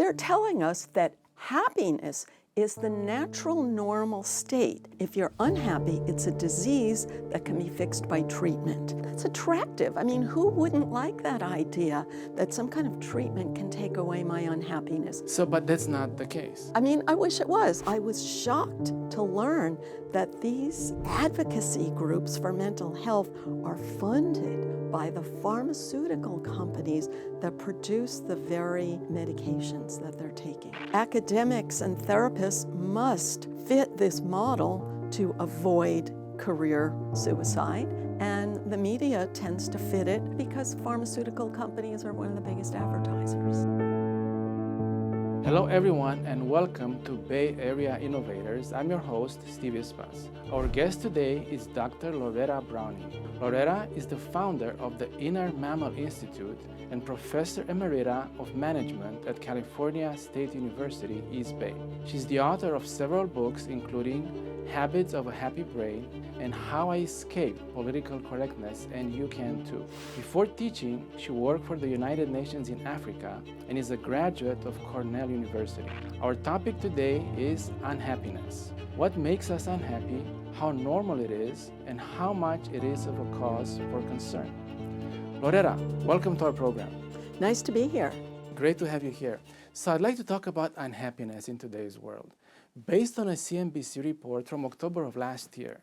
They're telling us that happiness is the natural normal state. If you're unhappy, it's a disease that can be fixed by treatment. That's attractive. I mean, who wouldn't like that idea that some kind of treatment can take away my unhappiness? But that's not the case. I mean, I wish it was. I was shocked to learn that these advocacy groups for mental health are funded by the pharmaceutical companies that produce the very medications that they're taking. Academics and therapists must fit this model to avoid career suicide, and the media tends to fit it because pharmaceutical companies are one of the biggest advertisers. Hello everyone and welcome to Bay Area Innovators. I'm your host, Steve Espas. Our guest today is Dr. Loretta Breuning. Loretta is the founder of the Inner Mammal Institute and Professor Emerita of Management at California State University, East Bay. She's the author of several books including Habits of a Happy Brain and How I Escaped Political Correctness and You Can Too. Before teaching, she worked for the United Nations in Africa and is a graduate of Cornell University. Our topic today is unhappiness. What makes us unhappy, how normal it is, and how much it is of a cause for concern. Loretta, welcome to our program. Nice to be here. Great to have you here. So I'd like to talk about unhappiness in today's world. Based on a CNBC report from October of last year,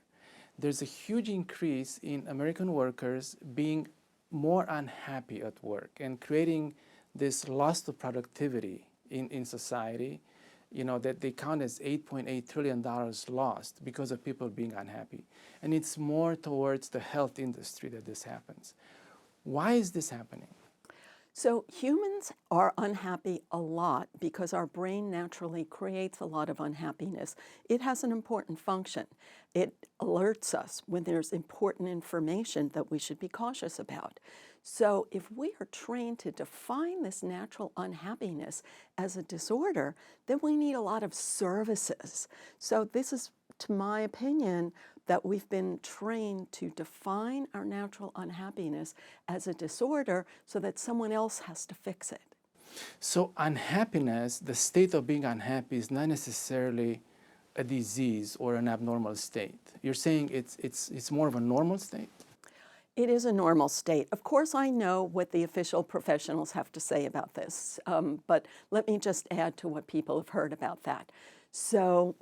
there's a huge increase in American workers being more unhappy at work and creating this loss of productivity in society, that they count as $8.8 trillion lost because of people being unhappy. And it's more towards the health industry that this happens. Why is this happening? So humans are unhappy a lot because our brain naturally creates a lot of unhappiness. It has an important function. It alerts us when there's important information that we should be cautious about. So if we are trained to define this natural unhappiness as a disorder, then we need a lot of services. So this is, to my opinion, that we've been trained to define our natural unhappiness as a disorder so that someone else has to fix it. So unhappiness, the state of being unhappy, is not necessarily a disease or an abnormal state. You're saying it's more of a normal state? It is a normal state. Of course, I know what the official professionals have to say about this, but let me just add to what people have heard about that. So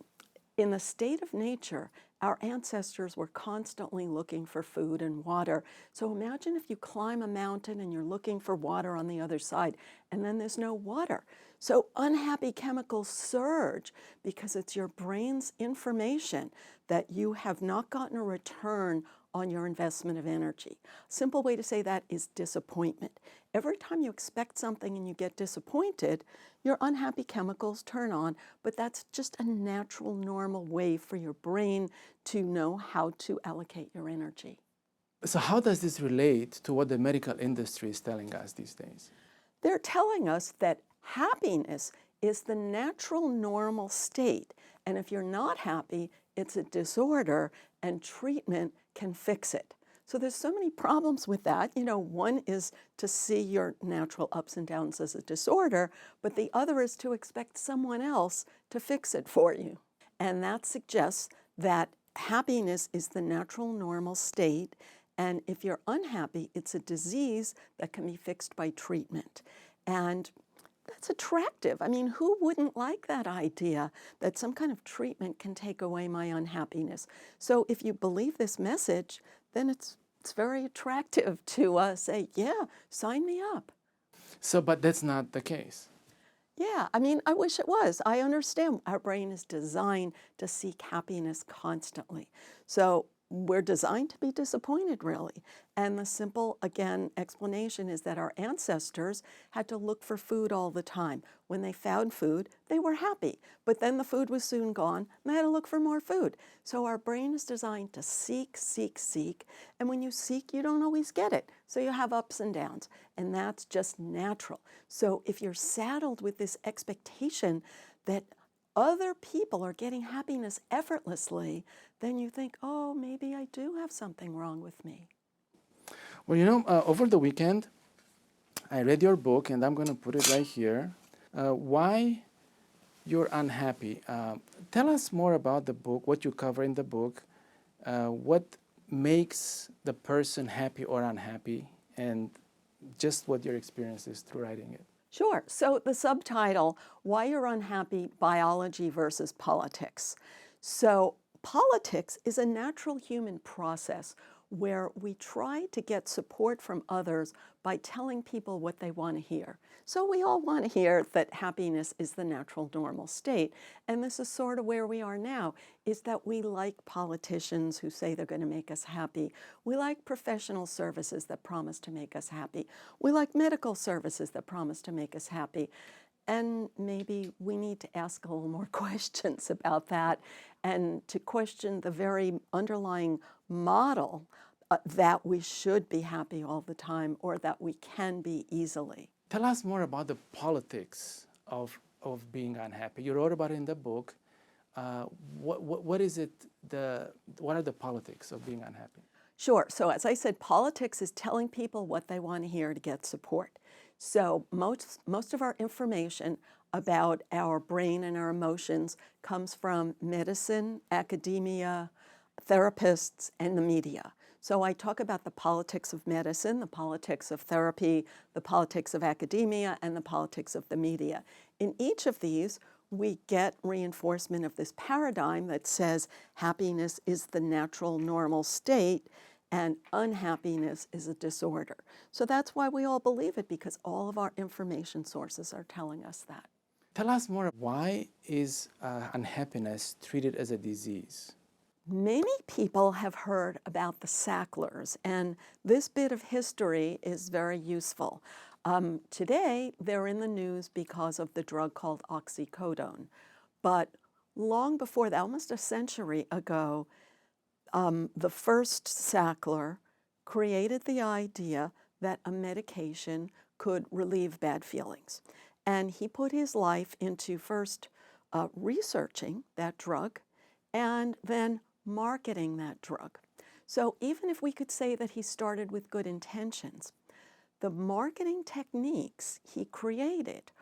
in the state of nature, our ancestors were constantly looking for food and water. So imagine if you climb a mountain and you're looking for water on the other side, and then there's no water. So unhappy chemicals surge because it's your brain's information that you have not gotten a return on your investment of energy. A simple way to say that is disappointment. Every time you expect something and you get disappointed, your unhappy chemicals turn on, but that's just a natural, normal way for your brain to know how to allocate your energy. So how does this relate to what the medical industry is telling us these days? They're telling us that happiness is the natural, normal state, and if you're not happy, it's a disorder, and treatment can fix it. So there's so many problems with that. One is to see your natural ups and downs as a disorder, but the other is to expect someone else to fix it for you. And that suggests that happiness is the natural, normal state, and if you're unhappy, it's a disease that can be fixed by treatment. And that's attractive. I mean, who wouldn't like that idea that some kind of treatment can take away my unhappiness? So if you believe this message, then it's very attractive to say, yeah, sign me up. But that's not the case. Yeah, I mean, I wish it was. I understand our brain is designed to seek happiness constantly. So we're designed to be disappointed, really. And the simple, again, explanation is that our ancestors had to look for food all the time. When they found food, they were happy. But then the food was soon gone, and they had to look for more food. So our brain is designed to seek, seek, seek. And when you seek, you don't always get it. So you have ups and downs. And that's just natural. So if you're saddled with this expectation that other people are getting happiness effortlessly, then you think, oh, maybe I do have something wrong with me. Well, over the weekend, I read your book, and I'm going to put it right here. Why you're unhappy. Tell us more about the book, what you cover in the book, what makes the person happy or unhappy, and just what your experience is through writing it. Sure. So the subtitle, Why You're Unhappy, Biology versus Politics. So politics is a natural human process where we try to get support from others by telling people what they want to hear. So we all want to hear that happiness is the natural normal state. And this is sort of where we are now, is that we like politicians who say they're going to make us happy. We like professional services that promise to make us happy. We like medical services that promise to make us happy. And maybe we need to ask a little more questions about that and to question the very underlying model that we should be happy all the time or that we can be easily. Tell us more about the politics of being unhappy. You wrote about it in the book. What is it, what are the politics of being unhappy? Sure. So as I said, politics is telling people what they want to hear to get support. So most of our information about our brain and our emotions comes from medicine, academia, therapists, and the media. So I talk about the politics of medicine, the politics of therapy, the politics of academia, and the politics of the media. In each of these, we get reinforcement of this paradigm that says happiness is the natural normal state and unhappiness is a disorder. So that's why we all believe it, because all of our information sources are telling us that. Tell us more, why is unhappiness treated as a disease? Many people have heard about the Sacklers, and this bit of history is very useful. Today, they're in the news because of the drug called oxycodone. But long before that, almost a century ago, the first Sackler created the idea that a medication could relieve bad feelings. And he put his life into first researching that drug and then marketing that drug. So even if we could say that he started with good intentions, the marketing techniques he created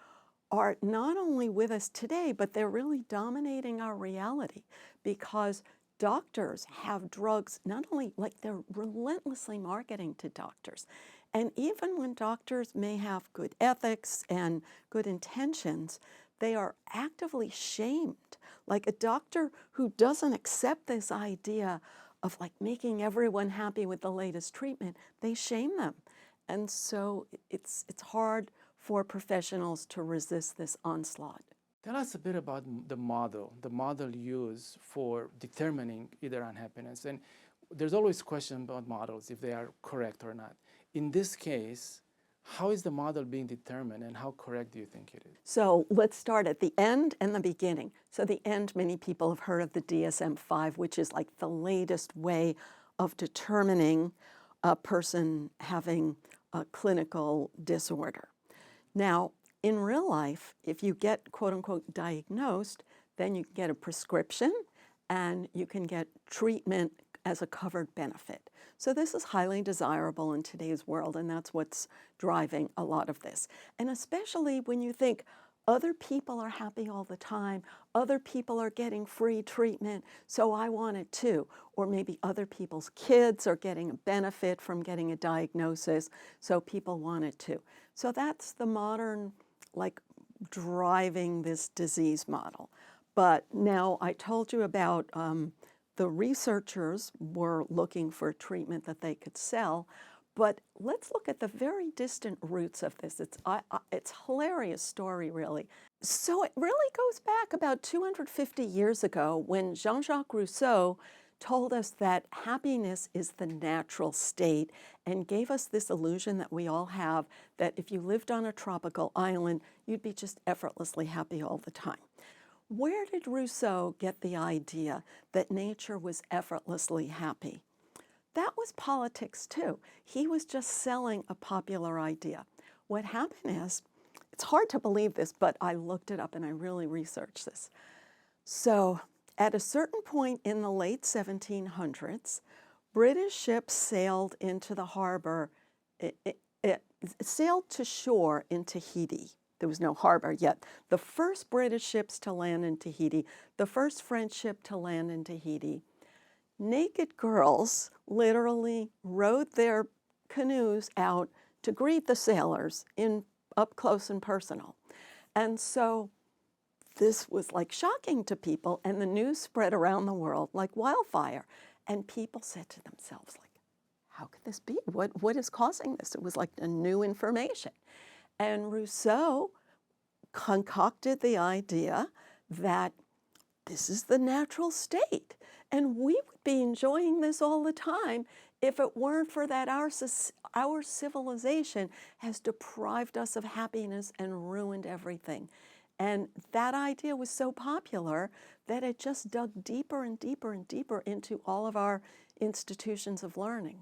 are not only with us today, but they're really dominating our reality, because doctors have drugs, not only like they're relentlessly marketing to doctors. And even when doctors may have good ethics and good intentions, they are actively shamed. Like a doctor who doesn't accept this idea of like making everyone happy with the latest treatment, they shame them. And so it's hard for professionals to resist this onslaught. Tell us a bit about the model used for determining either unhappiness. And there's always question about models, if they are correct or not. In this case, how is the model being determined and how correct do you think it is? So let's start at the end and the beginning. So the end, many people have heard of the DSM-5, which is like the latest way of determining a person having a clinical disorder. Now, in real life, if you get quote unquote diagnosed, then you can get a prescription and you can get treatment as a covered benefit. So this is highly desirable in today's world, and that's what's driving a lot of this. And especially when you think other people are happy all the time, other people are getting free treatment, so I want it too. Or maybe other people's kids are getting a benefit from getting a diagnosis, so people want it too. So that's the modern, like, driving this disease model. But now I told you about the researchers were looking for a treatment that they could sell, but let's look at the very distant roots of this. It's a hilarious story, really. So it really goes back about 250 years ago when Jean-Jacques Rousseau told us that happiness is the natural state and gave us this illusion that we all have, that if you lived on a tropical island, you'd be just effortlessly happy all the time. Where did Rousseau get the idea that nature was effortlessly happy? That was politics too. He was just selling a popular idea. What happened is, it's hard to believe this, but I looked it up and I really researched this. So at a certain point in the late 1700s, British ships sailed into the harbor, it sailed to shore in Tahiti. there was no harbor yet. The first British ships to land in Tahiti, the first French ship to land in Tahiti, naked girls literally rowed their canoes out to greet the sailors up close and personal. And so this was like shocking to people, and the news spread around the world like wildfire. And people said to themselves, like, how could this be? What is causing this? It was like a new information. And Rousseau concocted the idea that this is the natural state, and we would be enjoying this all the time if it weren't for that our civilization has deprived us of happiness and ruined everything. And that idea was so popular that it just dug deeper and deeper and deeper into all of our institutions of learning.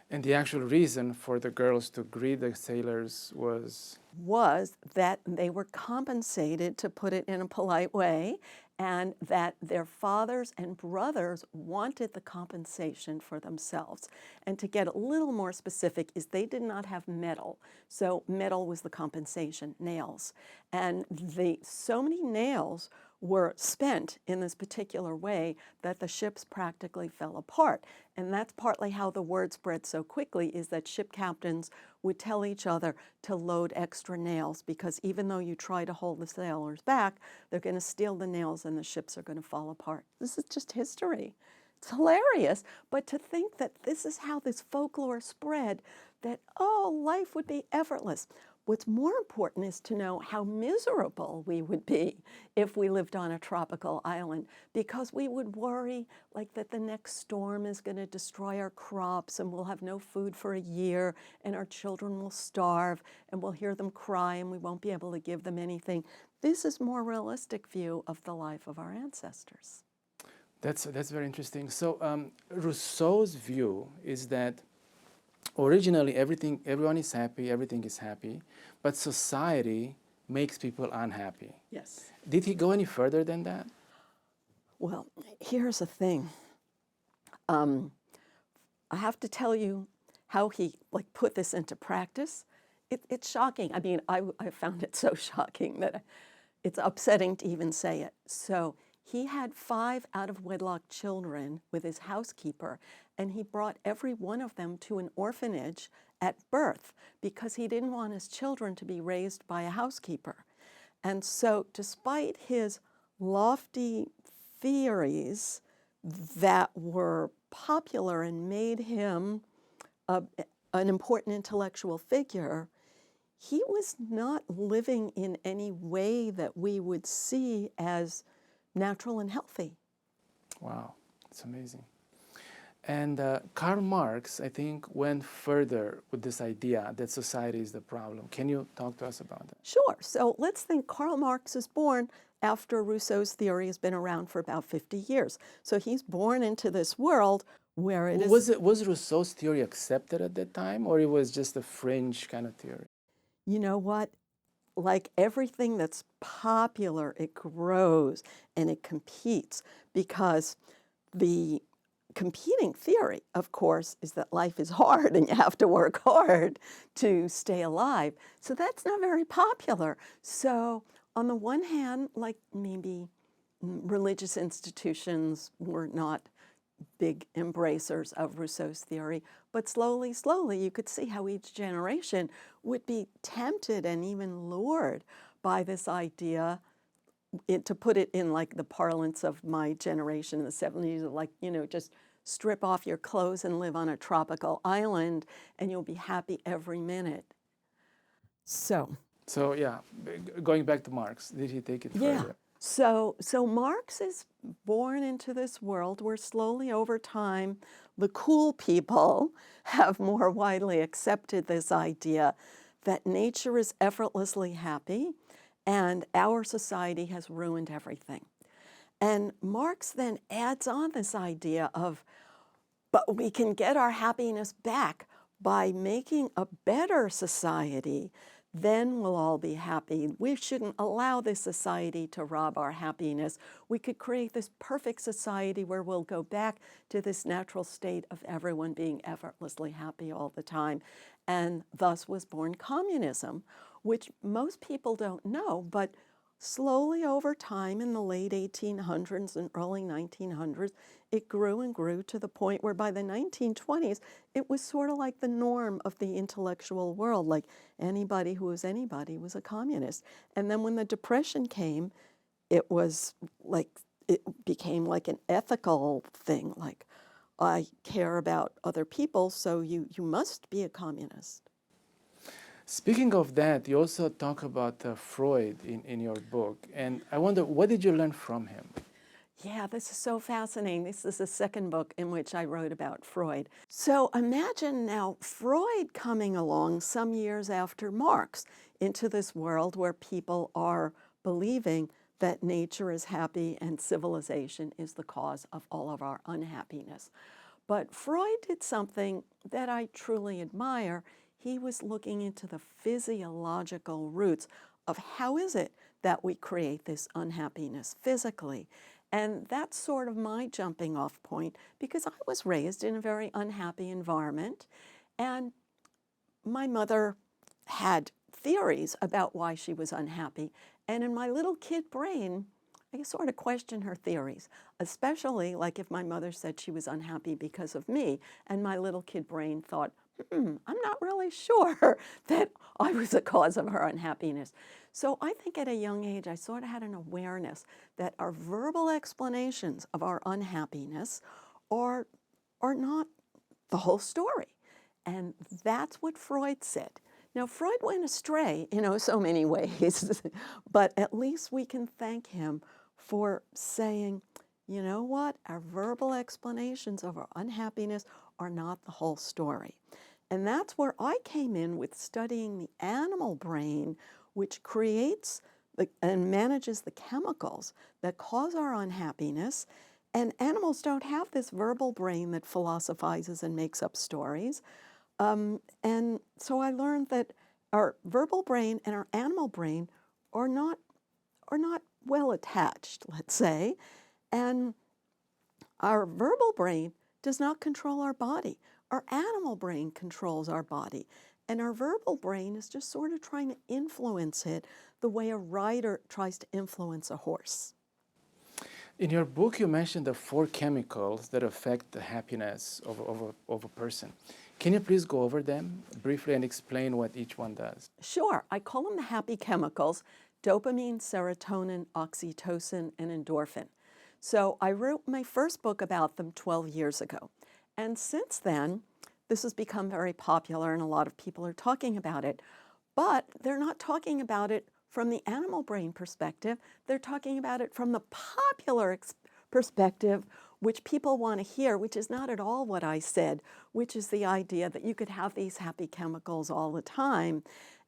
And the actual reason for the girls to greet the sailors was that they were compensated, to put it in a polite way, and that their fathers and brothers wanted the compensation for themselves. And to get a little more specific is they did not have metal. So metal was the compensation, nails. And so many nails were spent in this particular way that the ships practically fell apart. And that's partly how the word spread so quickly, is that ship captains would tell each other to load extra nails, because even though you try to hold the sailors back, they're going to steal the nails and the ships are going to fall apart. This is just history. It's hilarious, but to think that this is how this folklore spread, that, oh, life would be effortless. What's more important is to know how miserable we would be if we lived on a tropical island, because we would worry like that the next storm is going to destroy our crops and we'll have no food for a year and our children will starve and we'll hear them cry and we won't be able to give them anything. This is a more realistic view of the life of our ancestors. That's very interesting. So Rousseau's view is that originally everyone is happy, everything is happy, but society makes people unhappy. Yes. Did he go any further than that? Well, here's the thing. I have to tell you how he put this into practice. It's shocking. I mean, I found it so shocking that it's upsetting to even say it. So he had 5 out-of-wedlock children with his housekeeper, and he brought every one of them to an orphanage at birth because he didn't want his children to be raised by a housekeeper. And so despite his lofty theories that were popular and made him an important intellectual figure, he was not living in any way that we would see as natural and healthy. Wow, it's amazing. And Karl Marx, I think, went further with this idea that society is the problem. Can you talk to us about that? Sure. So let's think Karl Marx is born after Rousseau's theory has been around for about 50 years. So he's born into this world where it is... Was Rousseau's theory accepted at that time, or it was just a fringe kind of theory? You know what? Like everything that's popular, it grows and it competes, because the competing theory, of course, is that life is hard and you have to work hard to stay alive. So that's not very popular. So on the one hand, like maybe religious institutions were not big embracers of Rousseau's theory, but slowly, slowly, you could see how each generation would be tempted and even lured by this idea, to put it in like the parlance of my generation in the 70s, like, you know, just strip off your clothes and live on a tropical island and you'll be happy every minute. So yeah, going back to Marx, did he take it further? Yeah. So Marx is born into this world where slowly over time, the cool people have more widely accepted this idea that nature is effortlessly happy and our society has ruined everything. And Marx then adds on this idea of, but we can get our happiness back by making a better society. Then we'll all be happy. We shouldn't allow this society to rob our happiness. We could create this perfect society where we'll go back to this natural state of everyone being effortlessly happy all the time. And thus was born communism, which most people don't know, but slowly over time in the late 1800s and early 1900s, it grew and grew to the point where by the 1920s, it was sort of like the norm of the intellectual world, like anybody who was anybody was a communist. And then when the Depression came, it was like, it became like an ethical thing, like I care about other people, so you must be a communist. Speaking of that, you also talk about Freud in your book, and I wonder, what did you learn from him? Yeah, this is so fascinating. This is the second book in which I wrote about Freud. So imagine now Freud coming along some years after Marx into this world where people are believing that nature is happy and civilization is the cause of all of our unhappiness. But Freud did something that I truly admire. He was looking into the physiological roots of how is it that we create this unhappiness physically. And that's sort of my jumping off point because I was raised in a very unhappy environment and my mother had theories about why she was unhappy. And in my little kid brain, I sort of questioned her theories, especially like if my mother said she was unhappy because of me, and my little kid brain thought, I'm not really sure that I was the cause of her unhappiness. So I think at a young age, I sort of had an awareness that our verbal explanations of our unhappiness are not the whole story. And that's what Freud said. Now, Freud went astray, so many ways, but at least we can thank him for saying, you know what, our verbal explanations of our unhappiness are not the whole story. And that's where I came in with studying the animal brain, which creates and manages the chemicals that cause our unhappiness. And animals don't have this verbal brain that philosophizes and makes up stories. And so I learned that our verbal brain and our animal brain are not well attached, let's say, and our verbal brain does not control our body. Our animal brain controls our body, and our verbal brain is just sort of trying to influence it the way a rider tries to influence a horse. In your book, you mentioned the 4 chemicals that affect the happiness of a person. Can you please go over them briefly and explain what each one does? Sure. I call them the happy chemicals: dopamine, serotonin, oxytocin, and endorphin. So I wrote my first book about them 12 years ago. And since then, this has become very popular and a lot of people are talking about it. But they're not talking about it from the animal brain perspective. They're talking about it from the popular perspective, which people want to hear, which is not at all what I said, which is the idea that you could have these happy chemicals all the time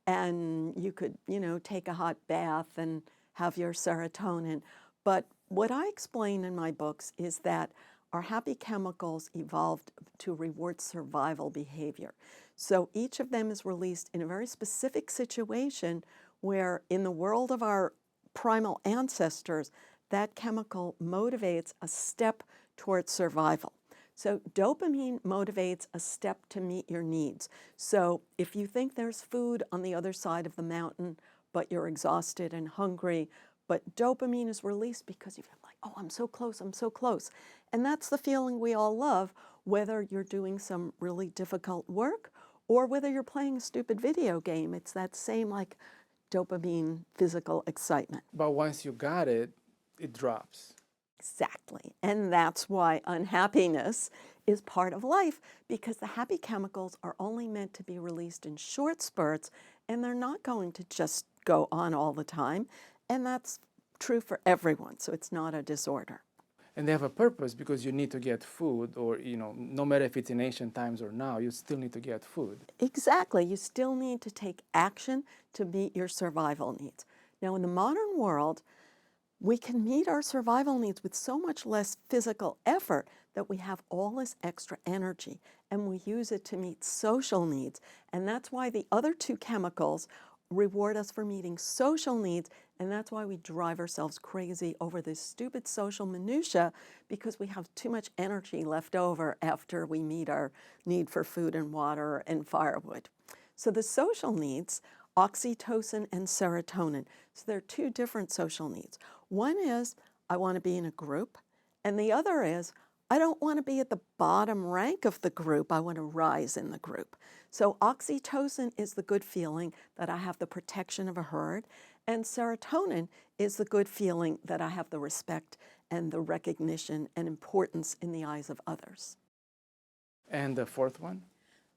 and you could, take a hot bath and have your serotonin. But what I explain in my books is that our happy chemicals evolved to reward survival behavior. So each of them is released in a very specific situation where in the world of our primal ancestors, that chemical motivates a step towards survival. So dopamine motivates a step to meet your needs. So if you think there's food on the other side of the mountain, but you're exhausted and hungry, but dopamine is released because you feel like, oh, I'm so close, I'm so close. And that's the feeling we all love, whether you're doing some really difficult work or whether you're playing a stupid video game. It's that same like dopamine physical excitement. But once you got it, it drops. Exactly. And that's why unhappiness is part of life, because the happy chemicals are only meant to be released in short spurts, and they're not going to just go on all the time. And that's true for everyone, so it's not a disorder. And they have a purpose because you need to get food, or, no matter if it's in ancient times or now, you still need to get food. Exactly. You still need to take action to meet your survival needs. Now, in the modern world, we can meet our survival needs with so much less physical effort that we have all this extra energy, and we use it to meet social needs. And that's why the other 2 chemicals reward us for meeting social needs, and that's why we drive ourselves crazy over this stupid social minutia, because we have too much energy left over after we meet our need for food and water and firewood. So the social needs oxytocin and serotonin. So there are two different social needs. One is I want to be in a group, and the other is I don't want to be at the bottom rank of the group. I want to rise in the group. So oxytocin is the good feeling that I have the protection of a herd, and serotonin is the good feeling that I have the respect and the recognition and importance in the eyes of others. And the fourth one?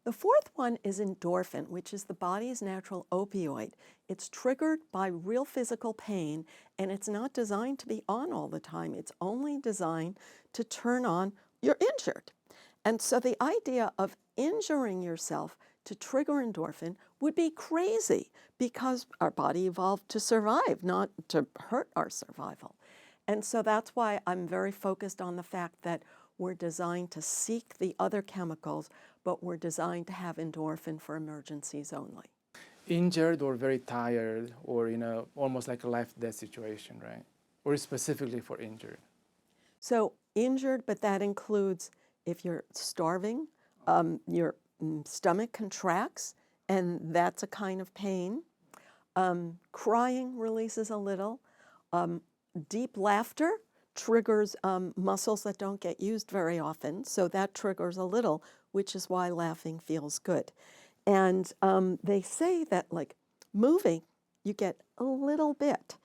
The fourth one is endorphin, which is the body's natural opioid. It's triggered by real physical pain, and it's not designed to be on all the time. It's only designed to turn on you're injured. And so the idea of injuring yourself to trigger endorphin would be crazy because our body evolved to survive, not to hurt our survival. And so that's why I'm very focused on the fact that we're designed to seek the other chemicals, but we're designed to have endorphin for emergencies only. Injured or very tired or almost like a life-death situation, right? Or specifically for injured? So injured, but that includes if you're starving, your stomach contracts, and that's a kind of pain. Crying releases a little. Deep laughter triggers muscles that don't get used very often, so that triggers a little, which is why laughing feels good. And they say that like moving, you get a little bit.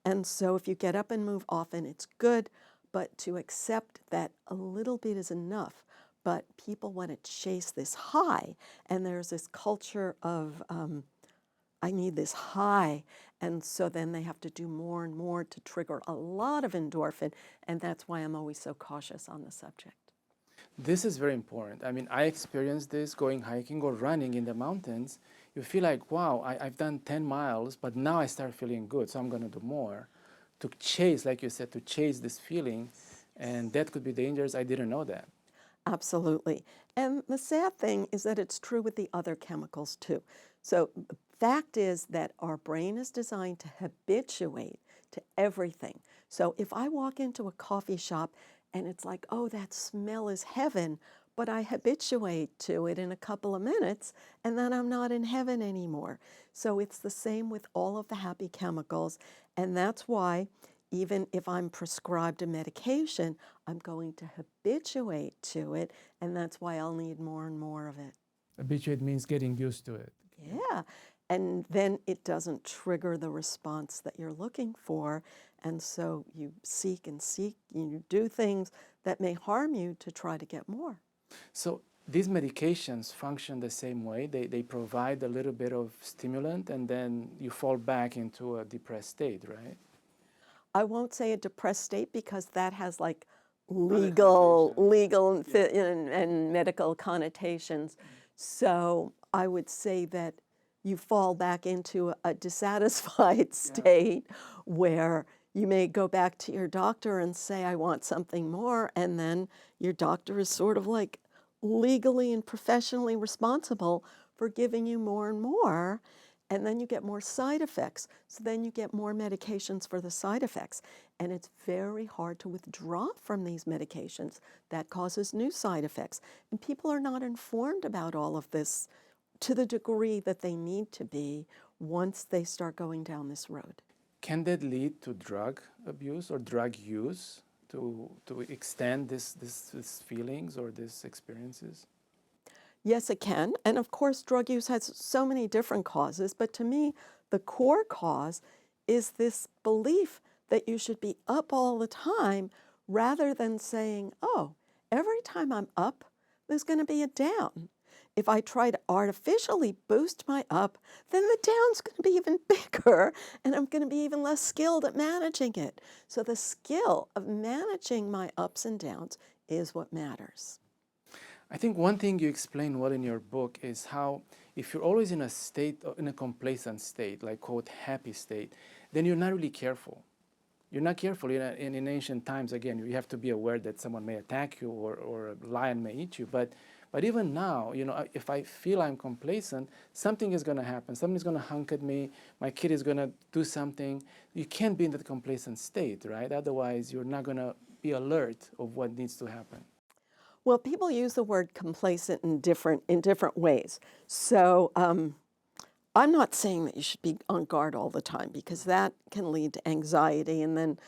And so if you get up and move often, it's good, but to accept that a little bit is enough. But people want to chase this high, and there's this culture of I need this high, and so then they have to do more and more to trigger a lot of endorphin, and that's why I'm always so cautious on the subject. This is very important. I mean, I experienced this going hiking or running in the mountains. You feel like, wow, I've done 10 miles, but now I start feeling good, so I'm going to do more. To chase, like you said, to chase this feeling, and that could be dangerous. I didn't know that. Absolutely. And the sad thing is that it's true with the other chemicals too. So the fact is that our brain is designed to habituate to everything. So if I walk into a coffee shop and it's like, oh, that smell is heaven, but I habituate to it in a couple of minutes, and then I'm not in heaven anymore. So it's the same with all of the happy chemicals, and that's why even if I'm prescribed a medication, I'm going to habituate to it, and that's why I'll need more and more of it. Habituate means getting used to it. Yeah, and then it doesn't trigger the response that you're looking for, and so you seek and seek, you do things that may harm you to try to get more. So these medications function the same way. They provide a little bit of stimulant, and then you fall back into a depressed state, right? I won't say a depressed state because that has like legal and medical connotations. So I would say that you fall back into a dissatisfied state where you may go back to your doctor and say, I want something more, and then your doctor is sort of like legally and professionally responsible for giving you more and more, and then you get more side effects. So then you get more medications for the side effects, and it's very hard to withdraw from these medications. That causes new side effects, and people are not informed about all of this to the degree that they need to be once they start going down this road. Can that lead to drug abuse or drug use to extend these feelings or these experiences? Yes, it can. And of course, drug use has so many different causes, but to me, the core cause is this belief that you should be up all the time rather than saying, oh, every time I'm up, there's going to be a down. If I try to artificially boost my up, then the down's going to be even bigger, and I'm going to be even less skilled at managing it. So the skill of managing my ups and downs is what matters. I think one thing you explain well in your book is how if you're always in a state, in a complacent state, like quote, happy state, then you're not really careful. You're not careful. In ancient times, again, you have to be aware that someone may attack you or a lion may eat you. But even now, if I feel I'm complacent, something is going to happen. Somebody's going to honk at me. My kid is going to do something. You can't be in that complacent state, right? Otherwise, you're not going to be alert of what needs to happen. Well, people use the word complacent in different ways. So I'm not saying that you should be on guard all the time because that can lead to anxiety, and then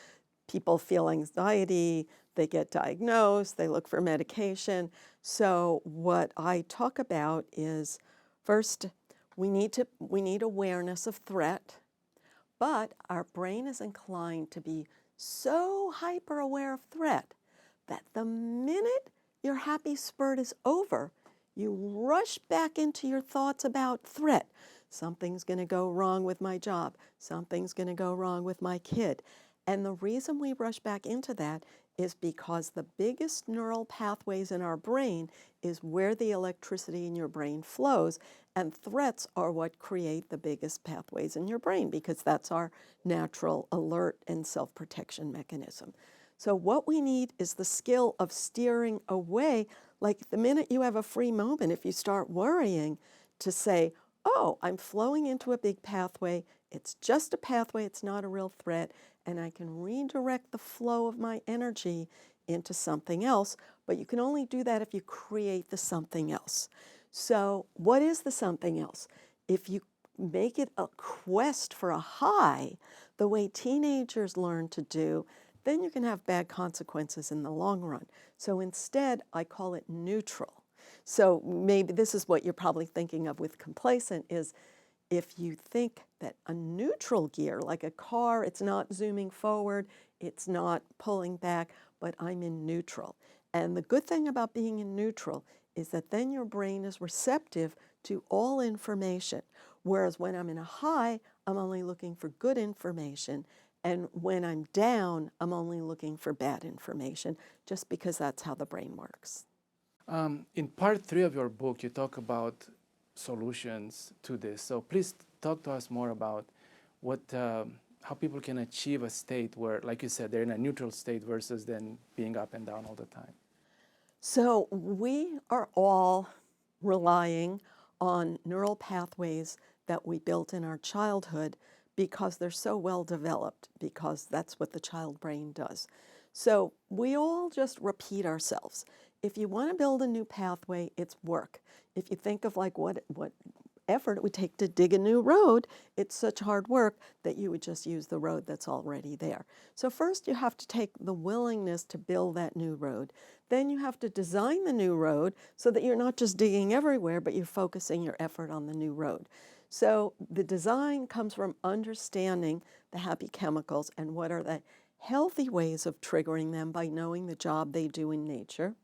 people feel anxiety, they get diagnosed, they look for medication. So what I talk about is first we need awareness of threat, but our brain is inclined to be so hyper aware of threat that the minute your happy spurt is over, you rush back into your thoughts about threat. Something's going to go wrong with my job. Something's going to go wrong with my kid. And the reason we rush back into that is because the biggest neural pathways in our brain is where the electricity in your brain flows, and threats are what create the biggest pathways in your brain because that's our natural alert and self-protection mechanism. So what we need is the skill of steering away. Like the minute you have a free moment, if you start worrying, to say, oh, I'm flowing into a big pathway. It's just a pathway. It's not a real threat. And I can redirect the flow of my energy into something else. But you can only do that if you create the something else. So what is the something else? If you make it a quest for a high, the way teenagers learn to do, then you can have bad consequences in the long run. So instead, I call it neutral. So maybe this is what you're probably thinking of with complacent is if you think that a neutral gear, like a car, it's not zooming forward, it's not pulling back, but I'm in neutral. And the good thing about being in neutral is that then your brain is receptive to all information. Whereas when I'm in a high, I'm only looking for good information. And when I'm down, I'm only looking for bad information, just because that's how the brain works. In part 3 of your book, you talk about solutions to this. So please talk to us more about how people can achieve a state where, like you said, they're in a neutral state versus then being up and down all the time. So we are all relying on neural pathways that we built in our childhood because they're so well developed, because that's what the child brain does. So we all just repeat ourselves. If you want to build a new pathway, it's work. If you think of like what effort it would take to dig a new road, it's such hard work that you would just use the road that's already there. So first you have to take the willingness to build that new road. Then you have to design the new road so that you're not just digging everywhere, but you're focusing your effort on the new road. So the design comes from understanding the happy chemicals and what are the healthy ways of triggering them by knowing the job they do in nature.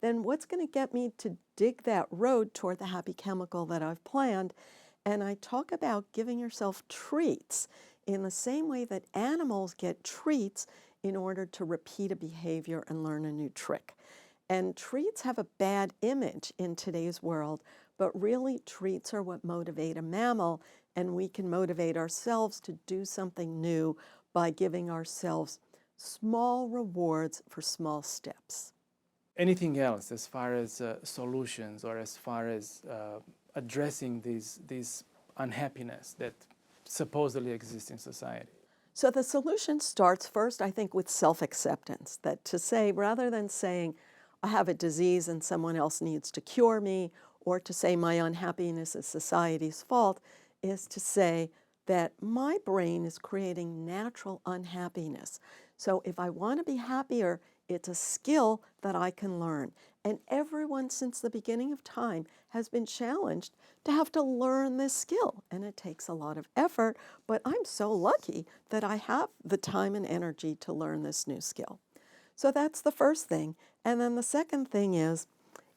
Then what's going to get me to dig that road toward the happy chemical that I've planned? And I talk about giving yourself treats in the same way that animals get treats in order to repeat a behavior and learn a new trick. And treats have a bad image in today's world, but really treats are what motivate a mammal, and we can motivate ourselves to do something new by giving ourselves small rewards for small steps. Anything else as far as solutions or as far as addressing these unhappiness that supposedly exists in society? So the solution starts first, I think, with self-acceptance. That to say, rather than saying, I have a disease and someone else needs to cure me, or to say my unhappiness is society's fault, is to say that my brain is creating natural unhappiness. So if I want to be happier, it's a skill that I can learn. And everyone since the beginning of time has been challenged to have to learn this skill. And it takes a lot of effort, but I'm so lucky that I have the time and energy to learn this new skill. So that's the first thing. And then the second thing is,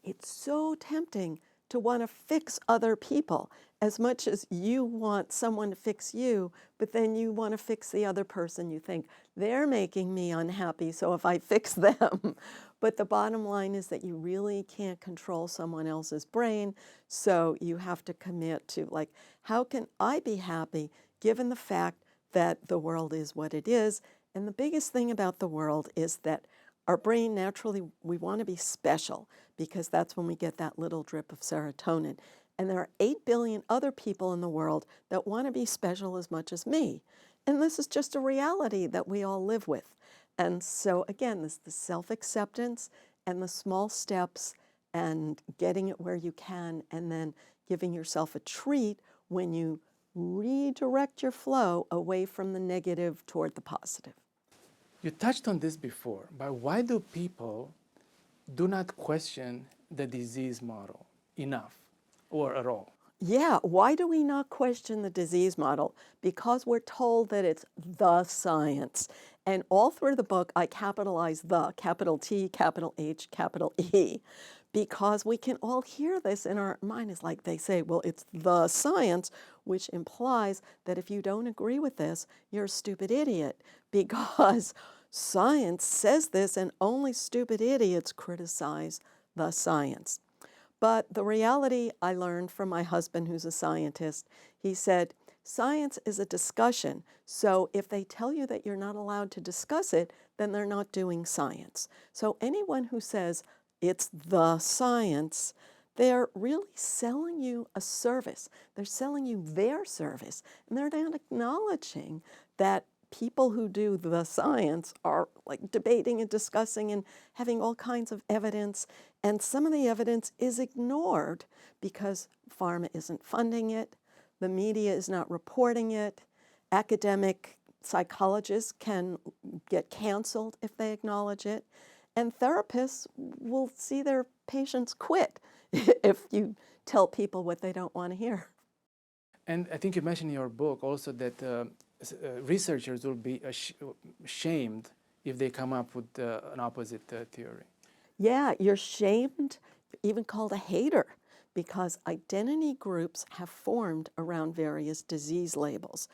it's so tempting to want to fix other people as much as you want someone to fix you, but then you want to fix the other person. You think, they're making me unhappy, so if I fix them. But the bottom line is that you really can't control someone else's brain, so you have to commit to, like, how can I be happy given the fact that the world is what it is? And the biggest thing about the world is that our brain naturally, we want to be special because that's when we get that little drip of serotonin. And there are 8 billion other people in the world that want to be special as much as me. And this is just a reality that we all live with. And so again, this the self-acceptance and the small steps and getting it where you can and then giving yourself a treat when you redirect your flow away from the negative toward the positive. You touched on this before, but why do people do not question the disease model enough or at all? Yeah, why do we not question the disease model? Because we're told that it's the science. And all through the book, I capitalize the, capital T, capital H, capital E, because we can all hear this in our mind. It's like they say, well, it's the science, which implies that if you don't agree with this, you're a stupid idiot, because science says this and only stupid idiots criticize the science. But the reality I learned from my husband, who's a scientist, he said, science is a discussion. So if they tell you that you're not allowed to discuss it, then they're not doing science. So anyone who says it's the science, they're really selling you a service. They're selling you their service. And they're not acknowledging that people who do the science are like debating and discussing and having all kinds of evidence. And some of the evidence is ignored because pharma isn't funding it, the media is not reporting it, academic psychologists can get canceled if they acknowledge it, and therapists will see their patients quit if you tell people what they don't want to hear. And I think you mentioned in your book also that researchers will be shamed if they come up with an opposite theory. Yeah, you're shamed, even called a hater, because identity groups have formed around various disease labels.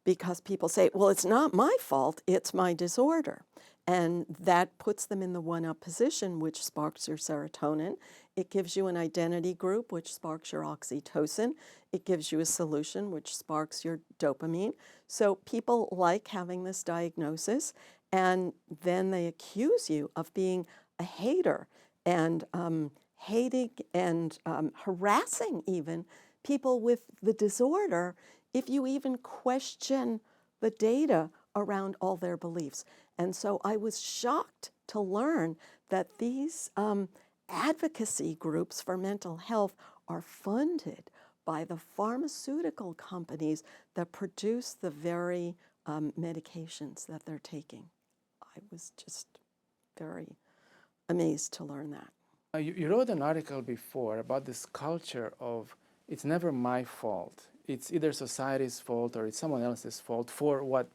Because people say, well, it's not my fault, it's my disorder. And that puts them in the one-up position, which sparks your serotonin. It gives you an identity group, which sparks your oxytocin. It gives you a solution, which sparks your dopamine. So people like having this diagnosis, and then they accuse you of being a hater and hating and harassing even people with the disorder if you even question the data around all their beliefs. And so I was shocked to learn that these advocacy groups for mental health are funded by the pharmaceutical companies that produce the very medications that they're taking. I was just very amazed to learn that. You wrote an article before about this culture of it's never my fault. It's either society's fault or it's someone else's fault for what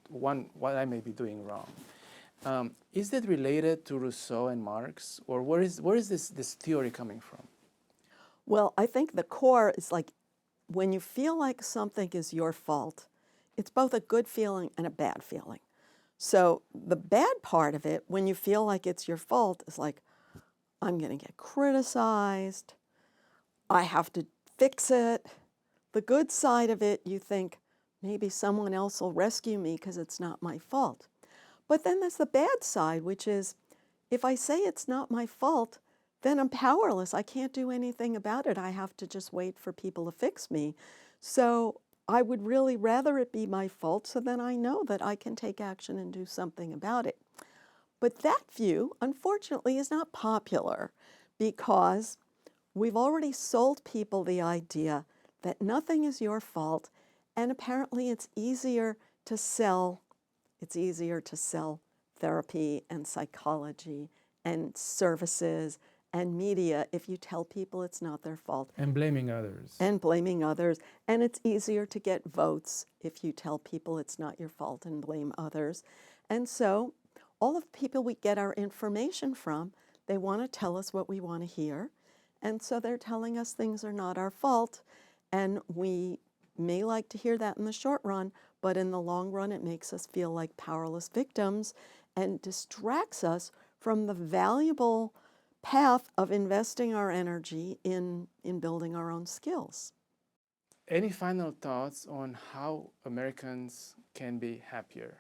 I may be doing wrong. Is that related to Rousseau and Marx, or where is this theory coming from? Well, I think the core is like when you feel like something is your fault, it's both a good feeling and a bad feeling. So the bad part of it, when you feel like it's your fault, is like, I'm going to get criticized, I have to fix it. The good side of it, you think, maybe someone else will rescue me because it's not my fault. But then there's the bad side, which is, if I say it's not my fault, then I'm powerless. I can't do anything about it. I have to just wait for people to fix me. So I would really rather it be my fault, so then I know that I can take action and do something about it. But that view, unfortunately, is not popular because we've already sold people the idea that nothing is your fault, and apparently it's easier to sell therapy and psychology and services and media if you tell people it's not their fault. And blaming others. And blaming others. And it's easier to get votes if you tell people it's not your fault and blame others. And so all of the people we get our information from, they want to tell us what we want to hear. And so they're telling us things are not our fault. And we may like to hear that in the short run, but in the long run, it makes us feel like powerless victims and distracts us from the valuable path of investing our energy in building our own skills. Any final thoughts on how Americans can be happier?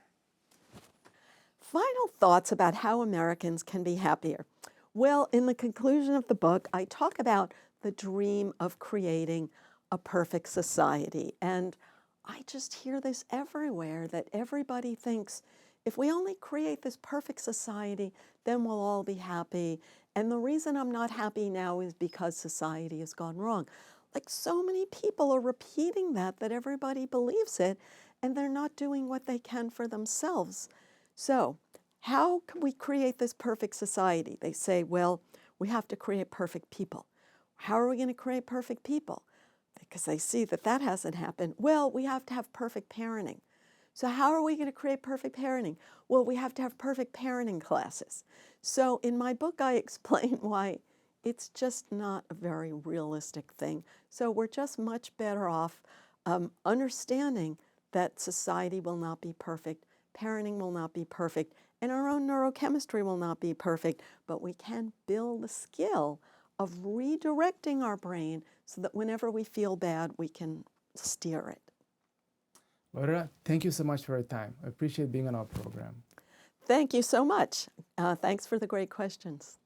Final thoughts about how Americans can be happier. Well, in the conclusion of the book, I talk about the dream of creating a perfect society. And I just hear this everywhere, that everybody thinks, if we only create this perfect society, then we'll all be happy. And the reason I'm not happy now is because society has gone wrong. like so many people are repeating that everybody believes it, and they're not doing what they can for themselves. So how can we create this perfect society? They say, well, we have to create perfect people. How are we going to create perfect people? Because they see that hasn't happened. Well, we have to have perfect parenting. So how are we going to create perfect parenting? Well, we have to have perfect parenting classes. So in my book, I explain why it's just not a very realistic thing. So we're just much better off understanding that society will not be perfect, parenting will not be perfect, and our own neurochemistry will not be perfect, but we can build the skill of redirecting our brain so that whenever we feel bad, we can steer it. Loretta, thank you so much for your time. I appreciate being on our program. Thank you so much. Thanks for the great questions.